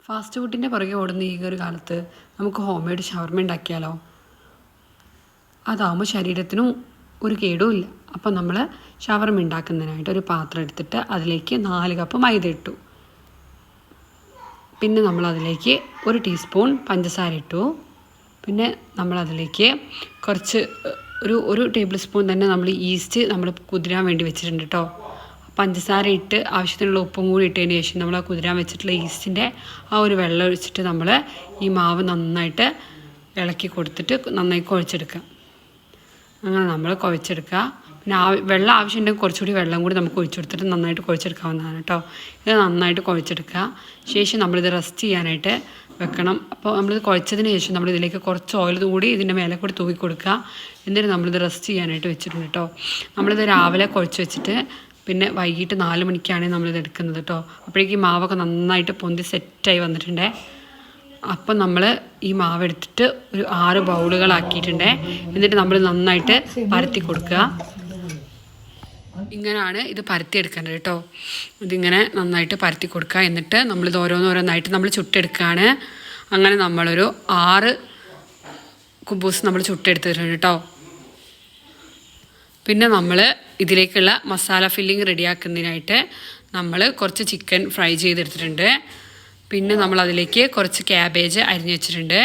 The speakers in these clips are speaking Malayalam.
ഫാസ്റ്റ് ഫുഡിൻ്റെ പുറകെ ഓടുന്ന ഈ ഒരു കാലത്ത് നമുക്ക് ഹോം മെയ്ഡ് ഷവർമ ഉണ്ടാക്കിയാലോ? അതാകുമ്പോൾ ശരീരത്തിനും ഒരു കേടുമില്ല. അപ്പോൾ നമ്മൾ ഷവർമ ഉണ്ടാക്കുന്നതിനായിട്ട് ഒരു പാത്രം എടുത്തിട്ട് അതിലേക്ക് 4 കപ്പ് മൈദ ഇട്ടു. പിന്നെ നമ്മളതിലേക്ക് 1 ടീസ്പൂൺ പഞ്ചസാര ഇട്ടു. പിന്നെ നമ്മളതിലേക്ക് കുറച്ച് ഒരു ടേബിൾ സ്പൂൺ തന്നെ നമ്മൾ ഈസ്റ്റ് നമ്മൾ കുതിരാൻ വേണ്ടി വെച്ചിട്ടുണ്ട് കേട്ടോ. പഞ്ചസാര ഇട്ട് ആവശ്യത്തിനുള്ള ഉപ്പും കൂടി ഇട്ടതിന് ശേഷം നമ്മൾ ആ കുതിരാൻ വെച്ചിട്ടുള്ള ഈസ്റ്റിൻ്റെ ആ ഒരു വെള്ളം ഒഴിച്ചിട്ട് നമ്മൾ ഈ മാവ് നന്നായിട്ട് ഇളക്കി കൊടുത്തിട്ട് നന്നായി കുഴച്ചെടുക്കുക. അങ്ങനെ നമ്മൾ കുഴച്ചെടുക്കുക. പിന്നെ വെള്ളം ആവശ്യമുണ്ടെങ്കിൽ കുറച്ചുകൂടി വെള്ളം കൂടി നമുക്ക് ഒഴിച്ചു കൊടുത്തിട്ട് നന്നായിട്ട് കുഴച്ചെടുക്കാവുന്നതാണ് കേട്ടോ. ഇത് നന്നായിട്ട് കുഴച്ചെടുക്കുക. ശേഷം നമ്മളിത് റെസ്റ്റ് ചെയ്യാനായിട്ട് വെക്കണം. അപ്പോൾ നമ്മളിത് കുഴച്ചതിന് ശേഷം നമ്മളിതിലേക്ക് കുറച്ച് ഓയിൽ കൂടി ഇതിൻ്റെ മേലെ കൂടി തൂക്കി കൊടുക്കുക. എന്നിട്ട് നമ്മളിത് റെസ്റ്റ് ചെയ്യാനായിട്ട് വെച്ചിട്ടുണ്ട് കേട്ടോ. നമ്മളിത് രാവിലെ കുഴച്ച് വെച്ചിട്ട് പിന്നെ വൈകിട്ട് 4 മണിക്കാണ് നമ്മളിത് എടുക്കുന്നത് കേട്ടോ. അപ്പോഴേക്കും മാവൊക്കെ നന്നായിട്ട് പൊന്തി സെറ്റായി വന്നിട്ടുണ്ട്. അപ്പം നമ്മൾ ഈ മാവ് എടുത്തിട്ട് ഒരു 6 ബൗളുകളാക്കിയിട്ടുണ്ട്. എന്നിട്ട് നമ്മൾ നന്നായിട്ട് പരത്തി കൊടുക്കുക. ഇങ്ങനെയാണ് ഇത് പരത്തിയെടുക്കേണ്ടത് കേട്ടോ. ഇതിങ്ങനെ നന്നായിട്ട് പരത്തി കൊടുക്കുക. എന്നിട്ട് നമ്മളിത് ഓരോന്നോരോന്നായിട്ട് നമ്മൾ ചുട്ടെടുക്കുകയാണ്. അങ്ങനെ നമ്മളൊരു 6 കുബൂസ് നമ്മൾ ചുട്ടെടുത്തിട്ടുണ്ട് കേട്ടോ. പിന്നെ നമ്മൾ ഇതിലേക്കുള്ള മസാല ഫില്ലിങ് റെഡിയാക്കുന്നതിനായിട്ട് നമ്മൾ കുറച്ച് ചിക്കൻ ഫ്രൈ ചെയ്തെടുത്തിട്ടുണ്ട്. പിന്നെ നമ്മളതിലേക്ക് കുറച്ച് ക്യാബേജ് അരിഞ്ഞ് വെച്ചിട്ടുണ്ട്.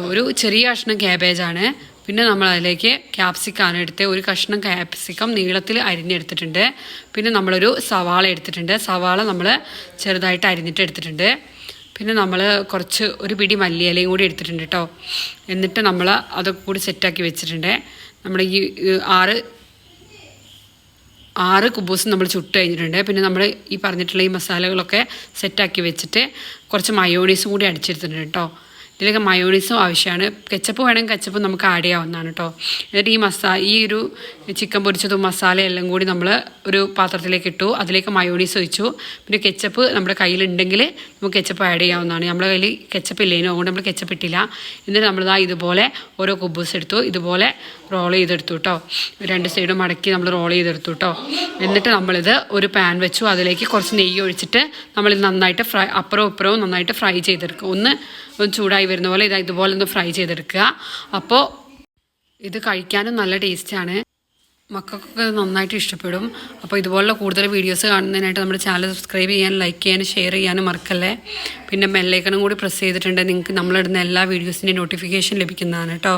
ഒരു ചെറിയ കഷ്ണം ക്യാബേജാണ്. പിന്നെ നമ്മളതിലേക്ക് ക്യാപ്സിക്കാണ് എടുത്ത് ഒരു കഷ്ണം ക്യാപ്സിക്കം നീളത്തിൽ അരിഞ്ഞെടുത്തിട്ടുണ്ട്. പിന്നെ നമ്മളൊരു സവാള എടുത്തിട്ടുണ്ട്. സവാള നമ്മൾ ചെറുതായിട്ട് അരിഞ്ഞിട്ട് എടുത്തിട്ടുണ്ട്. പിന്നെ നമ്മൾ ഒരു പിടി മല്ലിയിലയും കൂടി എടുത്തിട്ടുണ്ട് കേട്ടോ. എന്നിട്ട് നമ്മൾ അതൊക്കെ കൂടി സെറ്റാക്കി വെച്ചിട്ടുണ്ട്. നമ്മൾ ഈ 6 കുബൂസ് നമ്മൾ ചുട്ട് കഴിഞ്ഞിട്ടുണ്ട്. പിന്നെ നമ്മൾ ഈ പറഞ്ഞിട്ടുള്ള ഈ മസാലകളൊക്കെ സെറ്റാക്കി വെച്ചിട്ട് കുറച്ച് മയോണീസും കൂടി അടിച്ചെടുത്തിട്ടുണ്ട് കേട്ടോ. ഇതിലേക്ക് മയോണീസും ആവശ്യമാണ്. കെച്ചപ്പ് വേണമെങ്കിൽ കെച്ചപ്പ് നമുക്ക് ആഡ് ചെയ്യാവുന്നതാണ് കേട്ടോ. എന്നിട്ട് ഈ ഒരു ചിക്കൻ പൊരിച്ചതും മസാലയെല്ലാം കൂടി നമ്മൾ ഒരു പാത്രത്തിലേക്ക് ഇട്ടു. അതിലേക്ക് മയോണീസ് ഒഴിച്ചു. പിന്നെ കെച്ചപ്പ് നമ്മുടെ കയ്യിലുണ്ടെങ്കിൽ നമുക്ക് കെച്ചപ്പ് ആഡ് ചെയ്യാവുന്നതാണ്. നമ്മുടെ കയ്യിൽ കെച്ചപ്പ് ഇല്ലേനോ, അതുകൊണ്ട് നമ്മൾ കെച്ചപ്പ് ഇട്ടില്ല. എന്നിട്ട് നമ്മളിതാ ഇതുപോലെ ഓരോ കുബൂസ് എടുത്തു. ഇതുപോലെ റോൾ ചെയ്തെടുത്തു കേട്ടോ. 2 സൈഡും മടക്കി നമ്മൾ റോൾ ചെയ്തെടുത്തു കേട്ടോ. എന്നിട്ട് നമ്മളിത് ഒരു പാൻ വെച്ചു. അതിലേക്ക് കുറച്ച് നെയ്യ് ഒഴിച്ചിട്ട് നമ്മളിത് നന്നായിട്ട് അപ്പുറവും ഇപ്പുറവും നന്നായിട്ട് ഫ്രൈ ചെയ്തെടുക്കുക. ഒന്ന് ചൂടായി വരുന്ന പോലെ ഇതുപോലെ ഒന്ന് ഫ്രൈ ചെയ്തെടുക്കുക. അപ്പോൾ ഇത് കഴിക്കാനും നല്ല ടേസ്റ്റാണ്. മക്കൾക്കൊക്കെ നന്നായിട്ട് ഇഷ്ടപ്പെടും. അപ്പോൾ ഇതുപോലുള്ള കൂടുതൽ വീഡിയോസ് കാണുന്നതിനായിട്ട് നമ്മുടെ ചാനൽ സബ്സ്ക്രൈബ് ചെയ്യാനും ലൈക്ക് ചെയ്യാനും ഷെയർ ചെയ്യാനും മറക്കല്ലേ. പിന്നെ ബെല്ലൈക്കണും കൂടി പ്രസ് ചെയ്തിട്ടുണ്ടെങ്കിൽ നിങ്ങൾക്ക് നമ്മളിടുന്ന എല്ലാ വീഡിയോസിൻ്റെയും നോട്ടിഫിക്കേഷൻ ലഭിക്കുന്നതാണ് കേട്ടോ.